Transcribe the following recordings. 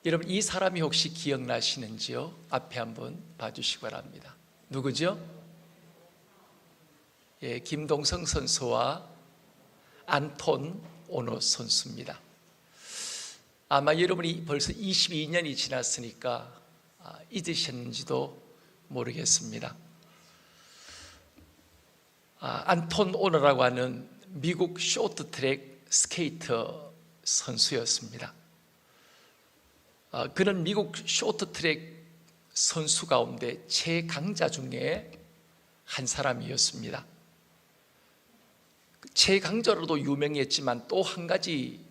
여러분, 이 사람이 혹시 기억나시는지요? 앞에 한번 봐주시기 바랍니다. 누구죠? 예, 김동성 선수와 안톤 오노 선수입니다. 아마 여러분이 벌써 22년이 지났으니까 잊으셨는지도 모르겠습니다. 안톤 오노라고 하는 미국 쇼트트랙 스케이터 선수였습니다. 그는 미국 쇼트트랙 선수 가운데 최강자 중에 한 사람이었습니다. 최강자로도 유명했지만 또 한 가지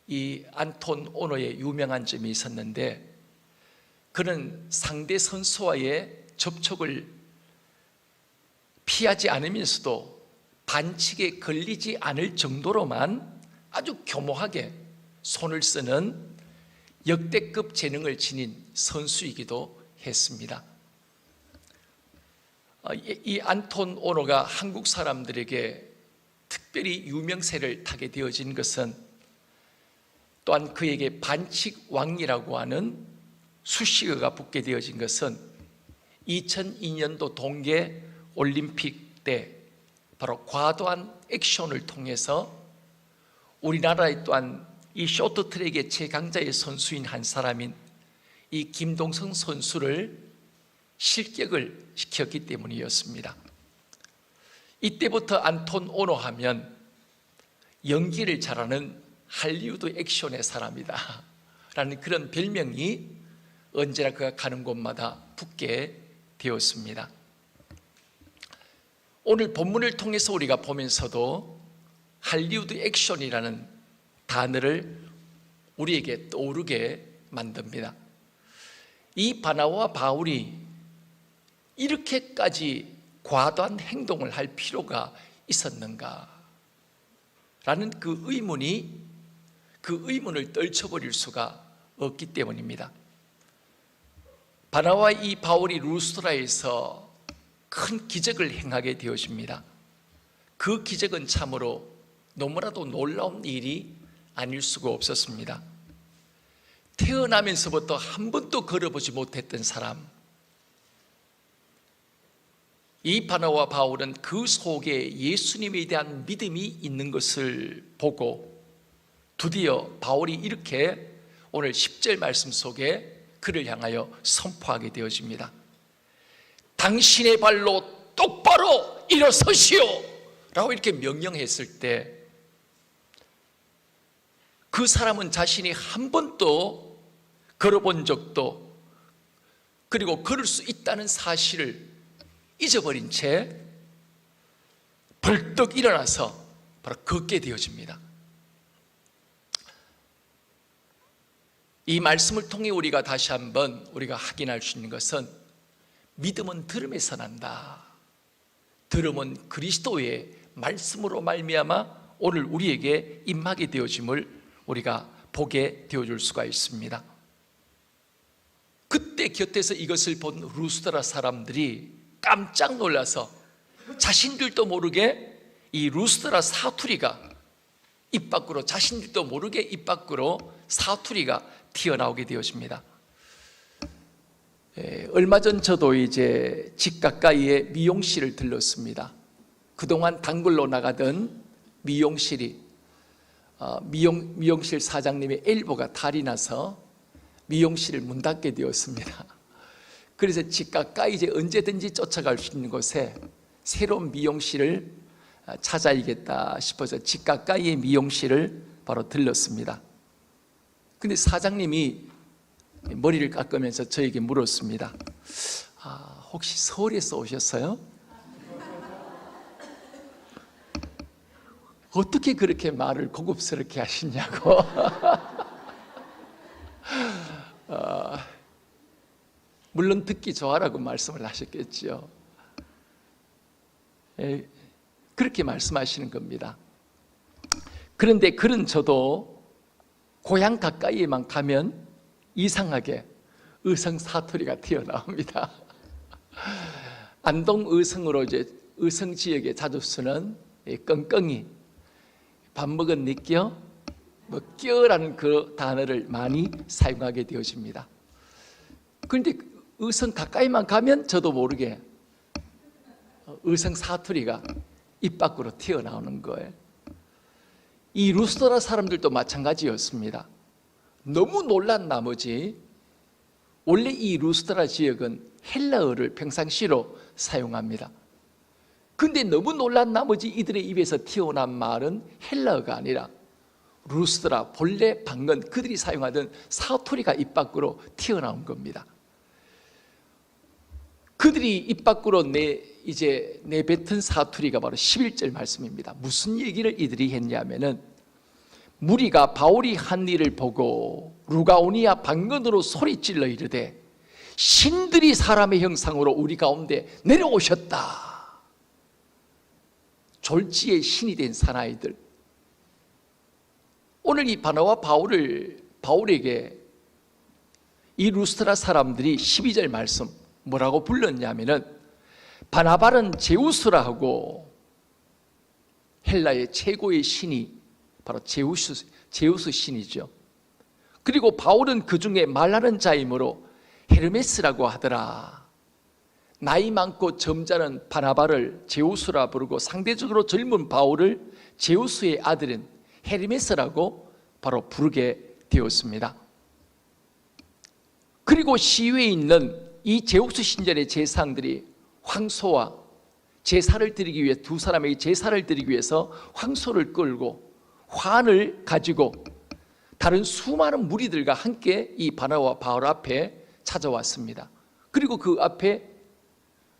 이 안톤 오노의 유명한 점이 있었는데, 그는 상대 선수와의 접촉을 피하지 않으면서도 반칙에 걸리지 않을 정도로만 아주 교묘하게 손을 쓰는 역대급 재능을 지닌 선수이기도 했습니다. 이 안톤 오노가 한국 사람들에게 특별히 유명세를 타게 되어진 것은 또한 그에게 반칙 왕이라고 하는 수식어가 붙게 되어진 것은 2002년도 동계 올림픽 때 바로 과도한 액션을 통해서 우리나라의 또한 이 쇼트트랙의 최강자의 선수인 한 사람인 이 김동성 선수를 실격을 시켰기 때문이었습니다. 이때부터 안톤 오노 하면 연기를 잘하는 할리우드 액션의 사람이다 라는 그런 별명이 언제나 그가 가는 곳마다 붙게 되었습니다. 오늘 본문을 통해서 우리가 보면서도 할리우드 액션이라는 단어를 우리에게 떠오르게 만듭니다. 이 바나바와 바울이 이렇게까지 과도한 행동을 할 필요가 있었는가 라는 그 의문을 떨쳐버릴 수가 없기 때문입니다. 바나바와 이 바울이 루스드라에서 큰 기적을 행하게 되어집니다. 그 기적은 참으로 너무나도 놀라운 일이 아닐 수가 없었습니다. 태어나면서부터 한 번도 걸어보지 못했던 사람, 이 바나바와 바울은 그 속에 예수님에 대한 믿음이 있는 것을 보고 드디어 바울이 이렇게 오늘 10절 말씀 속에 그를 향하여 선포하게 되어집니다. 당신의 발로 똑바로 일어서시오 라고 이렇게 명령했을 때 그 사람은 자신이 한 번도 걸어본 적도, 그리고 걸을 수 있다는 사실을 잊어버린 채 벌떡 일어나서 바로 걷게 되어집니다. 이 말씀을 통해 우리가 다시 한번 우리가 확인할 수 있는 것은 믿음은 들음에서 난다. 들음은 그리스도의 말씀으로 말미암아 오늘 우리에게 임하게 되어짐을 우리가 보게 되어줄 수가 있습니다. 그때 곁에서 이것을 본 루스드라 사람들이 깜짝 놀라서 자신들도 모르게 이 루스드라 사투리가 입 밖으로, 자신들도 모르게 입 밖으로 사투리가 튀어나오게 되어집니다. 얼마 전 저도 이제 집 가까이에 미용실을 들렀습니다. 그동안 단골로 나가던 미용실이 미용실 사장님의 엘보가 탈이 나서 미용실을 문 닫게 되었습니다. 그래서 집 가까이 이제 언제든지 쫓아갈 수 있는 곳에 새로운 미용실을 찾아야겠다 싶어서 집 가까이의 미용실을 바로 들렀습니다. 근데 사장님이 머리를 깎으면서 저에게 물었습니다. 혹시 서울에서 오셨어요? 어떻게 그렇게 말을 고급스럽게 하시냐고. 물론 듣기 좋아라고 말씀을 하셨겠죠. 그렇게 말씀하시는 겁니다. 그런데 그런 저도 고향 가까이에만 가면 이상하게 의성 사투리가 튀어나옵니다. 안동 의성으로 이제 의성 지역에 자주 쓰는 끙끙이 밥 먹었니껴? 뭐 껴라는 그 단어를 많이 사용하게 되어집니다. 그런데 의성 가까이만 가면 저도 모르게 의성 사투리가 입 밖으로 튀어나오는 거예요. 이 루스드라 사람들도 마찬가지였습니다. 너무 놀란 나머지 원래 이 루스드라 지역은 헬라어를 평상시로 사용합니다. 근데 너무 놀란 나머지 이들의 입에서 튀어나온 말은 헬라어가 아니라 루스드라, 본래 방언, 그들이 사용하던 사투리가 입 밖으로 튀어나온 겁니다. 그들이 입 밖으로 내뱉은 사투리가 바로 11절 말씀입니다. 무슨 얘기를 이들이 했냐면은, 무리가 바울이 한 일을 보고 루가오니아 방언으로 소리질러 이르되 신들이 사람의 형상으로 우리 가운데 내려오셨다. 졸지의 신이 된 사나이들. 오늘 이 바나와 바울에게 이 루스드라 사람들이 12절 말씀 뭐라고 불렀냐면은, 바나바는 제우스라 하고 헬라의 최고의 신이 바로 제우스 신이죠. 그리고 바울은 그 중에 말하는 자이므로 헤르메스라고 하더라. 나이 많고 점잖은 바나바를 제우스라 부르고 상대적으로 젊은 바울을 제우스의 아들인 헤르메스라고 바로 부르게 되었습니다. 그리고 시위에 있는 이 제우스 신전의 제사장들이 황소와 제사를 드리기 위해 두 사람에게 제사를 드리기 위해서 황소를 끌고 환을 가지고 다른 수많은 무리들과 함께 이 바나바와 바울 앞에 찾아왔습니다. 그리고 그 앞에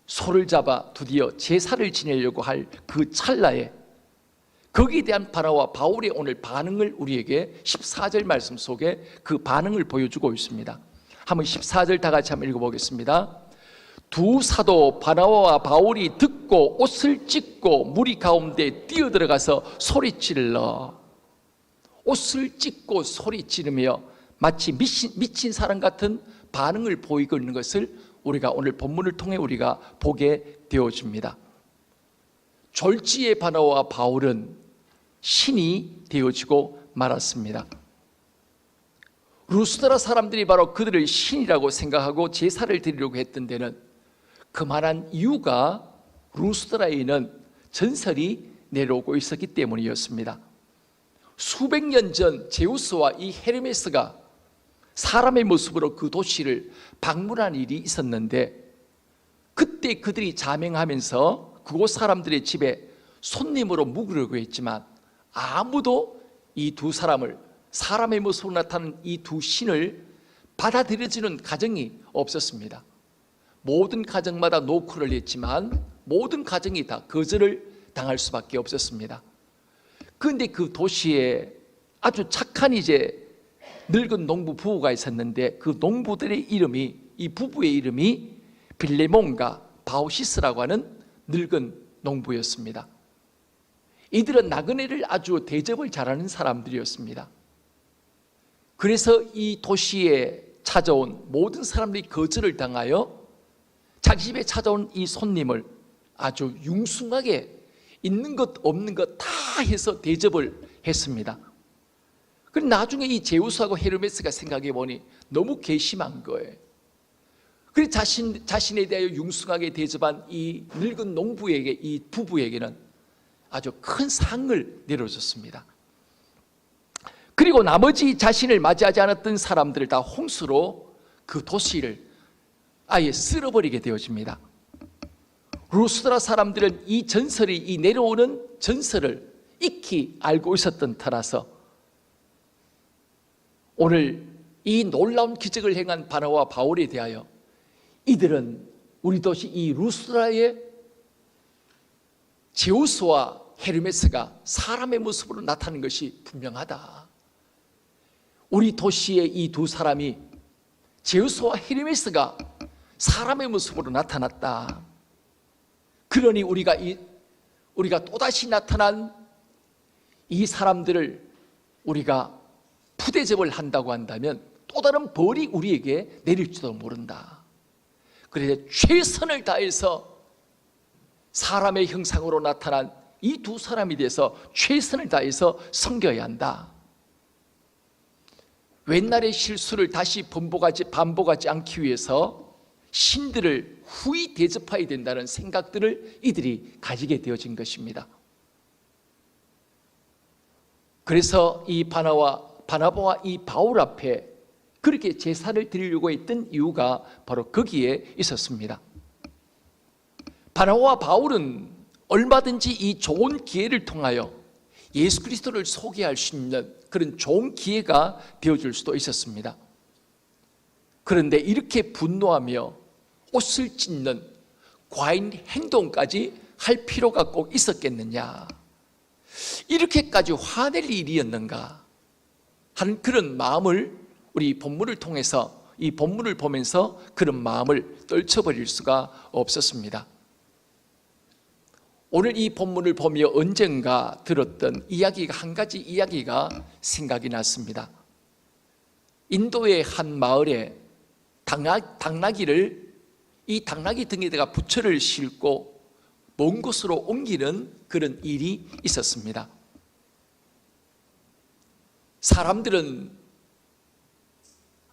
소를 잡아 드디어 제사를 지내려고 할 그 찰나에 거기에 대한 바나바와 바울의 오늘 반응을 우리에게 14절 말씀 속에 그 반응을 보여주고 있습니다. 한번 14절 다 같이 한번 읽어보겠습니다. 두 사도 바나바와 바울이 듣고 옷을 찢고 무리 가운데 뛰어들어가서 소리질러, 옷을 찢고 소리지르며 마치 미친 사람 같은 반응을 보이고 있는 것을 우리가 오늘 본문을 통해 우리가 보게 되어집니다. 졸지의 바나바와 바울은 신이 되어지고 말았습니다. 루스드라 사람들이 바로 그들을 신이라고 생각하고 제사를 드리려고 했던 데는 그만한 이유가 루스드라에는 전설이 내려오고 있었기 때문이었습니다. 수백 년 전 제우스와 이 헤르메스가 사람의 모습으로 그 도시를 방문한 일이 있었는데, 그때 그들이 자명하면서 그곳 사람들의 집에 손님으로 묵으려고 했지만 아무도 이 두 사람을, 사람의 모습으로 나타난 이 두 신을 받아들여주는 가정이 없었습니다. 모든 가정마다 노크를 했지만 모든 가정이 다 거절을 당할 수밖에 없었습니다. 그런데 그 도시에 아주 착한 늙은 농부 부부가 있었는데, 그 농부들의 이름이, 이 부부의 이름이 빌레몬과 바우시스라고 하는 늙은 농부였습니다. 이들은 나그네를 아주 대접을 잘하는 사람들이었습니다. 그래서 이 도시에 찾아온 모든 사람들이 거절을 당하여 자기 집에 찾아온 이 손님을 아주 융숭하게 있는 것 없는 것 다 해서 대접을 했습니다. 그런데 나중에 이 제우스하고 헤르메스가 생각해 보니 너무 괘씸한 거예요. 그래서 자신에 대하여 융숭하게 대접한 이 늙은 농부에게, 이 부부에게는 아주 큰 상을 내려줬습니다. 그리고 나머지 자신을 맞이하지 않았던 사람들을 다 홍수로 그 도시를 아예 쓸어버리게 되어집니다. 루스드라 사람들은 이 전설이, 이 내려오는 전설을 익히 알고 있었던 터라서 오늘 이 놀라운 기적을 행한 바나바와 바울에 대하여 이들은 우리 도시 이 루스드라의 제우스와 헤르메스가 사람의 모습으로 나타나는 것이 분명하다. 우리 도시의 이 두 사람이, 제우스와 헤르메스가 사람의 모습으로 나타났다. 그러니 우리가 또다시 나타난 이 사람들을 우리가 푸대접을 한다고 한다면 또 다른 벌이 우리에게 내릴지도 모른다. 그래서 최선을 다해서 사람의 형상으로 나타난 이 두 사람에 대해서 최선을 다해서 섬겨야 한다. 옛날의 실수를 다시 반복하지 않기 위해서 신들을 후히 대접해야 된다는 생각들을 이들이 가지게 되어진 것입니다. 그래서 이 바나바와 이 바울 앞에 그렇게 제사를 드리려고 했던 이유가 바로 거기에 있었습니다. 바나바와 바울은 얼마든지 이 좋은 기회를 통하여 예수 그리스도를 소개할 수 있는 그런 좋은 기회가 되어줄 수도 있었습니다. 그런데 이렇게 분노하며 옷을 찢는 과인 행동까지 할 필요가 꼭 있었겠느냐, 이렇게까지 화낼 일이었는가 하는 그런 마음을 우리 본문을 통해서, 이 본문을 보면서 그런 마음을 떨쳐버릴 수가 없었습니다. 오늘 이 본문을 보며 언젠가 들었던 이야기가, 한 가지 이야기가 생각이 났습니다. 인도의 한 마을에 당나귀를, 이 당나귀 등에다가 부처를 싣고 먼 곳으로 옮기는 그런 일이 있었습니다. 사람들은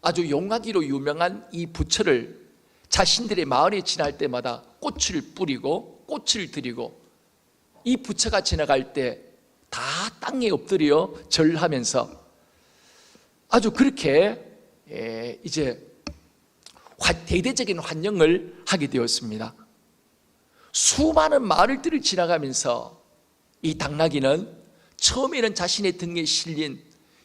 아주 용하기로 유명한 이 부처를 자신들의 마을에 지날 때마다 꽃을 뿌리고 꽃을 드리고, 이 부처가 지나갈 때 다 땅에 엎드려 절하면서 아주 그렇게 이제 대대적인 환영을 하게 되었습니다. 수많은 마을들을 지나가면서 이 당나귀는 처음에는 자신의 등에 실린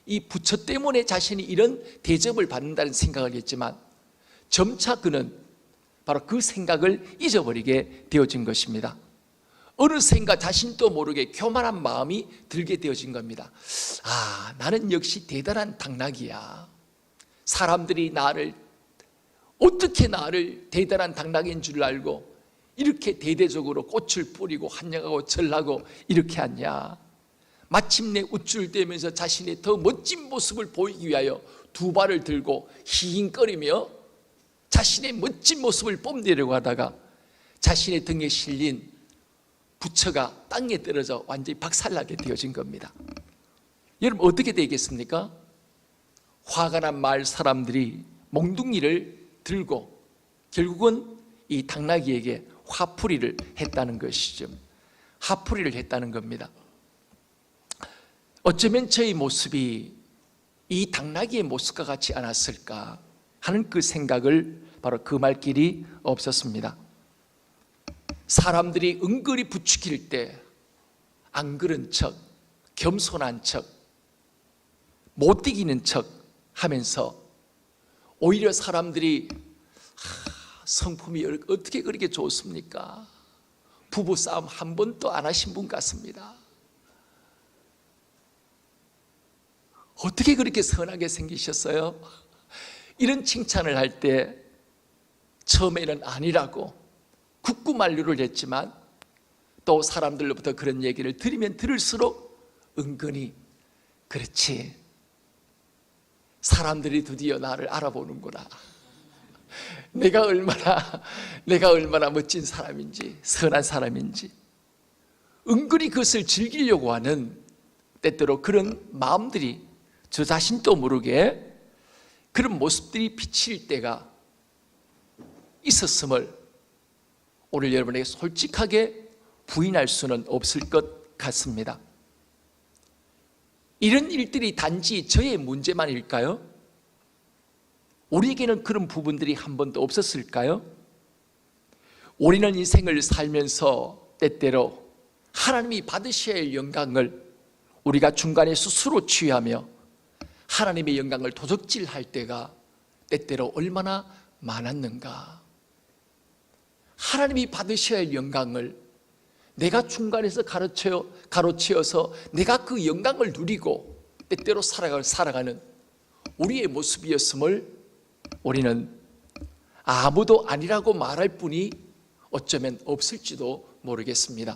이 부처 때문에 자신이 이런 대접을 받는다는 생각을 했지만 점차 그는 바로 그 생각을 잊어버리게 되어진 것입니다. 어느샌가 자신도 모르게 교만한 마음이 들게 되어진 겁니다. 나는 역시 대단한 당나귀야. 사람들이 어떻게 나를 대단한 당나귀인 줄 알고 이렇게 대대적으로 꽃을 뿌리고 환영하고 절하고 이렇게 하냐. 마침내 우쭐대면서 자신의 더 멋진 모습을 보이기 위하여 두 발을 들고 히잉거리며 자신의 멋진 모습을 뽐내려고 하다가 자신의 등에 실린 부처가 땅에 떨어져 완전히 박살나게 되어진 겁니다. 여러분, 어떻게 되겠습니까? 화가 난 마을 사람들이 몽둥이를 들고 결국은 이 당나귀에게 화풀이를 했다는 것이죠. 화풀이를 했다는 겁니다. 어쩌면 저의 모습이 이 당나귀의 모습과 같지 않았을까 하는 그 생각을 바로 금할 길이 없었습니다. 사람들이 은근히 부추길 때 안 그런 척, 겸손한 척, 못 이기는 척 하면서 오히려 사람들이 성품이 어떻게 그렇게 좋습니까? 부부싸움 한 번도 안 하신 분 같습니다. 어떻게 그렇게 선하게 생기셨어요? 이런 칭찬을 할 때 처음에는 아니라고 국구만류를 했지만 또 사람들로부터 그런 얘기를 들으면 들을수록 은근히 그렇지, 사람들이 드디어 나를 알아보는구나, 내가 얼마나 멋진 사람인지 선한 사람인지 은근히 그것을 즐기려고 하는 때때로 그런 마음들이 저 자신도 모르게 그런 모습들이 비칠 때가 있었음을 오늘 여러분에게 솔직하게 부인할 수는 없을 것 같습니다. 이런 일들이 단지 저의 문제만일까요? 우리에게는 그런 부분들이 한 번도 없었을까요? 우리는 인생을 살면서 때때로 하나님이 받으셔야 할 영광을 우리가 중간에 스스로 취하며 하나님의 영광을 도적질할 때가 때때로 얼마나 많았는가. 하나님이 받으셔야 할 영광을 내가 중간에서 가로채어서 내가 그 영광을 누리고 때때로 살아가는 우리의 모습이었음을 우리는 아무도 아니라고 말할 분이 어쩌면 없을지도 모르겠습니다.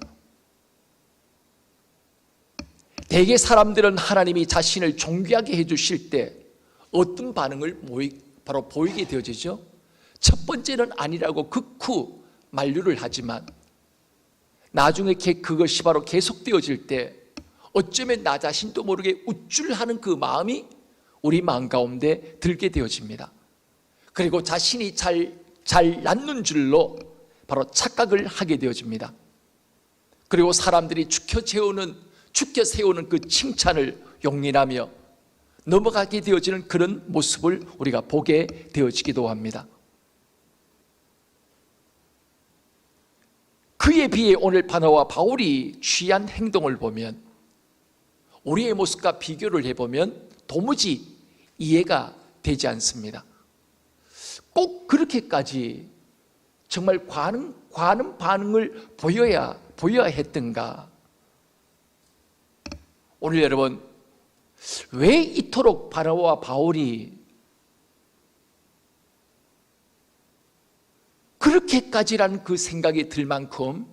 대개 사람들은 하나님이 자신을 존귀하게 해주실 때 어떤 반응을 바로 보이게 되어지죠. 첫 번째는 아니라고 극후 만류를 하지만 나중에 그것이 바로 계속되어질 때 어쩌면 나 자신도 모르게 우쭐하는 그 마음이 우리 마음 가운데 들게 되어집니다. 그리고 자신이 잘 낫는 줄로 바로 착각을 하게 되어집니다. 그리고 사람들이 죽여 세우는 그 칭찬을 용인하며 넘어가게 되어지는 그런 모습을 우리가 보게 되어지기도 합니다. 그에 비해 오늘 바나바와 바울이 취한 행동을 보면, 우리의 모습과 비교를 해보면 도무지 이해가 되지 않습니다. 꼭 그렇게까지 정말 과는 반응을 보여야 했던가? 오늘 여러분, 왜 이토록 바나바와 바울이 그렇게까지라는 그 생각이 들 만큼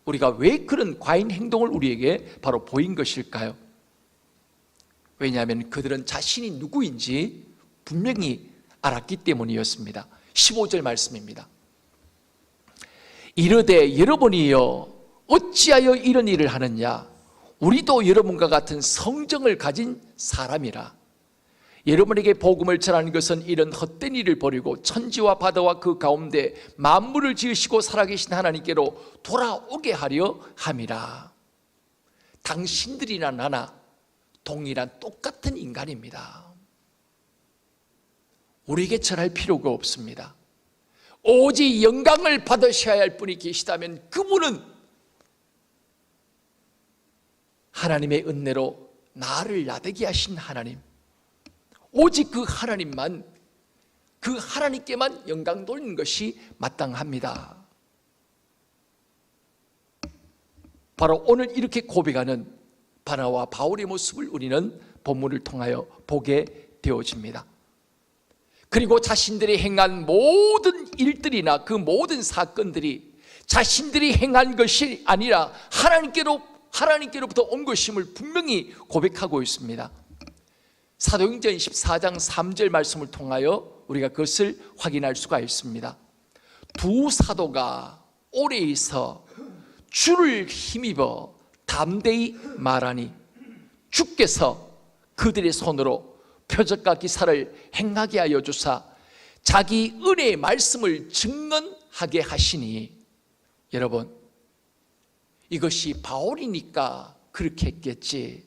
우리가 왜 그런 과잉 행동을 우리에게 바로 보인 것일까요? 왜냐하면 그들은 자신이 누구인지 분명히 알았기 때문이었습니다. 15절 말씀입니다. 이르되 여러분이여 어찌하여 이런 일을 하느냐? 우리도 여러분과 같은 성정을 가진 사람이라. 여러분에게 복음을 전하는 것은 이런 헛된 일을 버리고 천지와 바다와 그 가운데 만물을 지으시고 살아계신 하나님께로 돌아오게 하려 함이라. 당신들이나 나나 동일한 똑같은 인간입니다. 우리에게 전할 필요가 없습니다. 오직 영광을 받으셔야 할 분이 계시다면 그분은 하나님의 은혜로 나를 나되게 하신 하나님, 오직 그 하나님만, 그 하나님께만 영광 돌리는 것이 마땅합니다. 바로 오늘 이렇게 고백하는 바나바와 바울의 모습을 우리는 본문을 통하여 보게 되어집니다. 그리고 자신들이 행한 모든 일들이나 그 모든 사건들이 자신들이 행한 것이 아니라 하나님께로부터 온 것임을 분명히 고백하고 있습니다. 사도행전 14장 3절 말씀을 통하여 우리가 그것을 확인할 수가 있습니다. 두 사도가 오래 있어 주를 힘입어 담대히 말하니 주께서 그들의 손으로 표적과 기사를 행하게 하여 주사 자기 은혜의 말씀을 증언하게 하시니, 여러분, 이것이 바울이니까 그렇게 했겠지,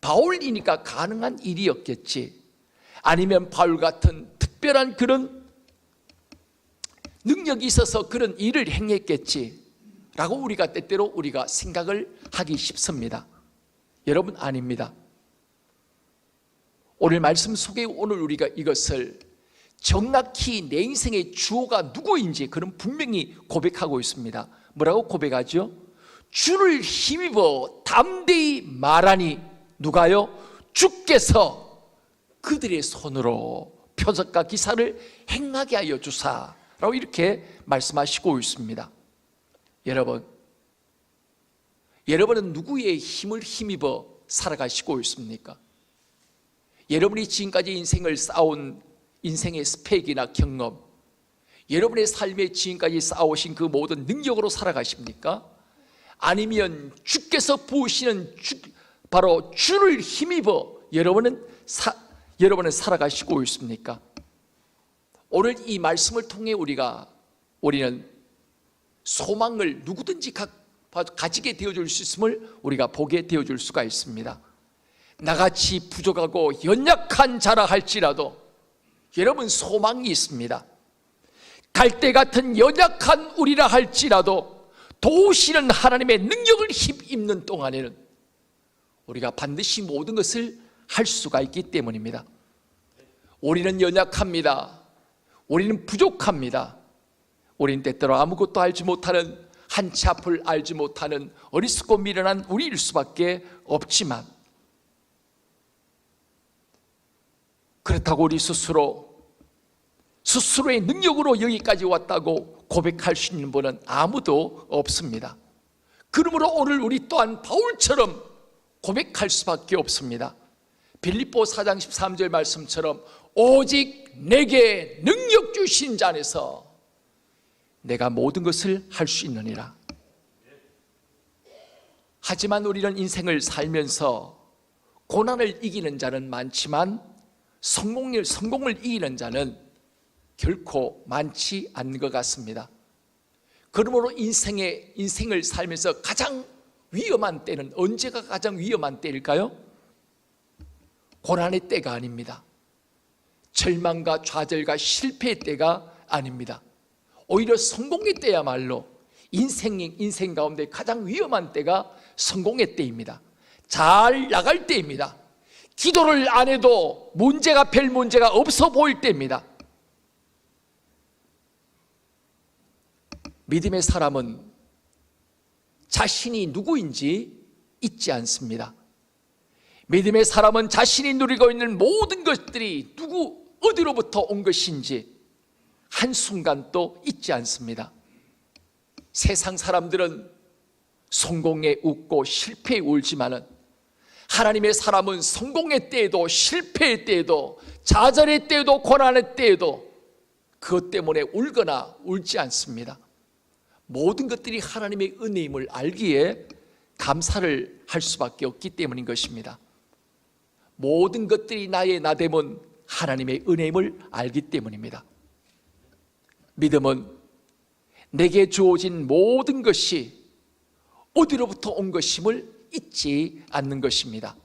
바울이니까 가능한 일이었겠지, 아니면 바울 같은 특별한 그런 능력이 있어서 그런 일을 행했겠지 라고 우리가 때때로 우리가 생각을 하기 쉽습니다. 여러분, 아닙니다. 오늘 말씀 속에 오늘 우리가 이것을 정확히 내 인생의 주어가 누구인지 그는 분명히 고백하고 있습니다. 뭐라고 고백하죠? 주를 힘입어 담대히 말하니, 누가요? 주께서 그들의 손으로 표적과 기사를 행하게 하여 주사 라고 이렇게 말씀하시고 있습니다. 여러분은 누구의 힘을 힘입어 살아가시고 있습니까? 여러분이 지금까지 인생을 쌓아온 인생의 스펙이나 경험, 여러분의 삶에 지금까지 쌓아오신 그 모든 능력으로 살아가십니까? 아니면 주께서 부으시는 바로 주를 힘입어 여러분은 살아가시고 있습니까? 오늘 이 말씀을 통해 우리는 소망을 누구든지 가지게 되어줄 수 있음을 우리가 보게 되어줄 수가 있습니다. 나같이 부족하고 연약한 자라 할지라도 여러분 소망이 있습니다. 갈대 같은 연약한 우리라 할지라도 도우시는 하나님의 능력을 힘입는 동안에는 우리가 반드시 모든 것을 할 수가 있기 때문입니다. 우리는 연약합니다. 우리는 부족합니다. 우리는 때때로 아무것도 알지 못하는, 한치 앞을 알지 못하는 어리석고 미련한 우리일 수밖에 없지만, 그렇다고 우리 스스로의 능력으로 여기까지 왔다고 고백할 수 있는 분은 아무도 없습니다. 그러므로 오늘 우리 또한 바울처럼 고백할 수밖에 없습니다. 빌립보 4장 13절 말씀처럼 오직 내게 능력 주신 자 안에서 내가 모든 것을 할 수 있느니라. 하지만 우리는 인생을 살면서 고난을 이기는 자는 많지만 성공을 이기는 자는 결코 많지 않는 것 같습니다. 그러므로 인생을 살면서 가장 위험한 때는 언제가 가장 위험한 때일까요? 고난의 때가 아닙니다. 절망과 좌절과 실패의 때가 아닙니다. 오히려 성공의 때야말로 인생 가운데 가장 위험한 때가 성공의 때입니다. 잘 나갈 때입니다. 기도를 안 해도 별 문제가 없어 보일 때입니다. 믿음의 사람은 자신이 누구인지 잊지 않습니다. 믿음의 사람은 자신이 누리고 있는 모든 것들이 어디로부터 온 것인지 한순간도 잊지 않습니다. 세상 사람들은 성공에 웃고 실패에 울지만은 하나님의 사람은 성공의 때에도 실패의 때에도 좌절의 때에도 고난의 때에도 그것 때문에 울거나 울지 않습니다. 모든 것들이 하나님의 은혜임을 알기에 감사를 할 수밖에 없기 때문인 것입니다. 모든 것들이 나의 나됨은 하나님의 은혜임을 알기 때문입니다. 믿음은 내게 주어진 모든 것이 어디로부터 온 것임을 잊지 않는 것입니다.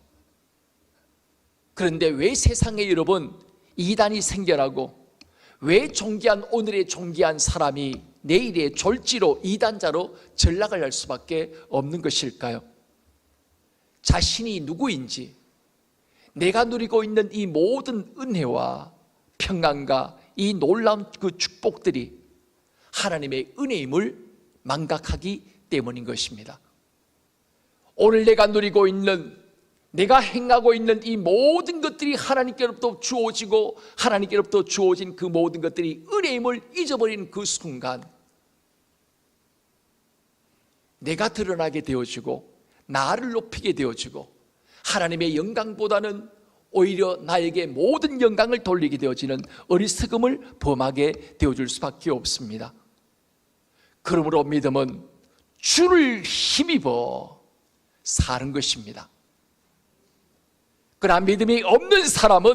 그런데 왜 세상에 여러분 이단이 생겨나고 왜 오늘의 존귀한 사람이 내일의 졸지로 이단자로 전락을 할 수밖에 없는 것일까요? 자신이 누구인지, 내가 누리고 있는 이 모든 은혜와 평안과 이 놀라운 그 축복들이 하나님의 은혜임을 망각하기 때문인 것입니다. 오늘 내가 누리고 있는, 내가 행하고 있는 이 모든 것들이 하나님께로부터 주어지고 하나님께로부터 주어진 그 모든 것들이 은혜임을 잊어버리는 그 순간 내가 드러나게 되어지고 나를 높이게 되어지고 하나님의 영광보다는 오히려 나에게 모든 영광을 돌리게 되어지는 어리석음을 범하게 되어줄 수밖에 없습니다. 그러므로 믿음은 주를 힘입어 사는 것입니다. 그러나 믿음이 없는 사람은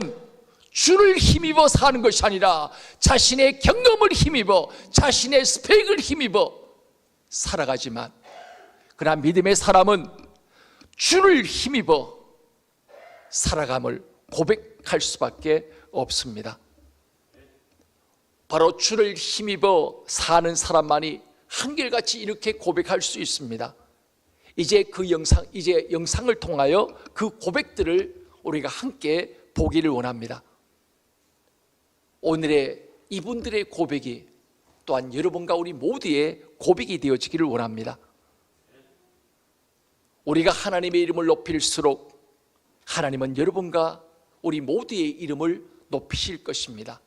주를 힘입어 사는 것이 아니라 자신의 경험을 힘입어 자신의 스펙을 힘입어 살아가지만, 그러나 믿음의 사람은 주를 힘입어 살아감을 고백할 수밖에 없습니다. 바로 주를 힘입어 사는 사람만이 한결같이 이렇게 고백할 수 있습니다. 이제 영상을 통하여 그 고백들을 우리가 함께 보기를 원합니다. 오늘의 이분들의 고백이 또한 여러분과 우리 모두의 고백이 되어지기를 원합니다. 우리가 하나님의 이름을 높일수록 하나님은 여러분과 우리 모두의 이름을 높이실 것입니다.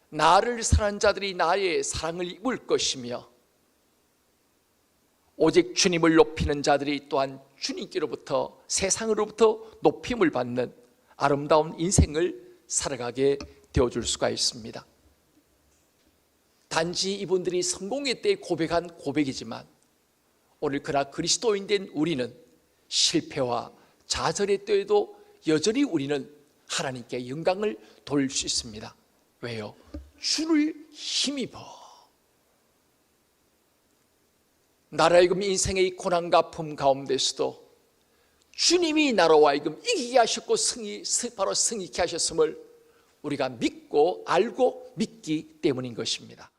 나를 사랑하는 자들이 나의 사랑을 입을 것이며 오직 주님을 높이는 자들이 또한 주님께로부터 세상으로부터 높임을 받는 아름다운 인생을 살아가게 되어줄 수가 있습니다. 단지 이분들이 성공의 때에 고백한 고백이지만 오늘 그러나 그리스도인 된 우리는 실패와 좌절의 때에도 여전히 우리는 하나님께 영광을 돌릴 수 있습니다. 왜요? 주를 힘입어 나로 하여금 인생의 고난과 아픔 가운데서도 주님이 나로 하여금 이기게 하셨고 바로 승리케 하셨음을 우리가 믿고 알고 믿기 때문인 것입니다.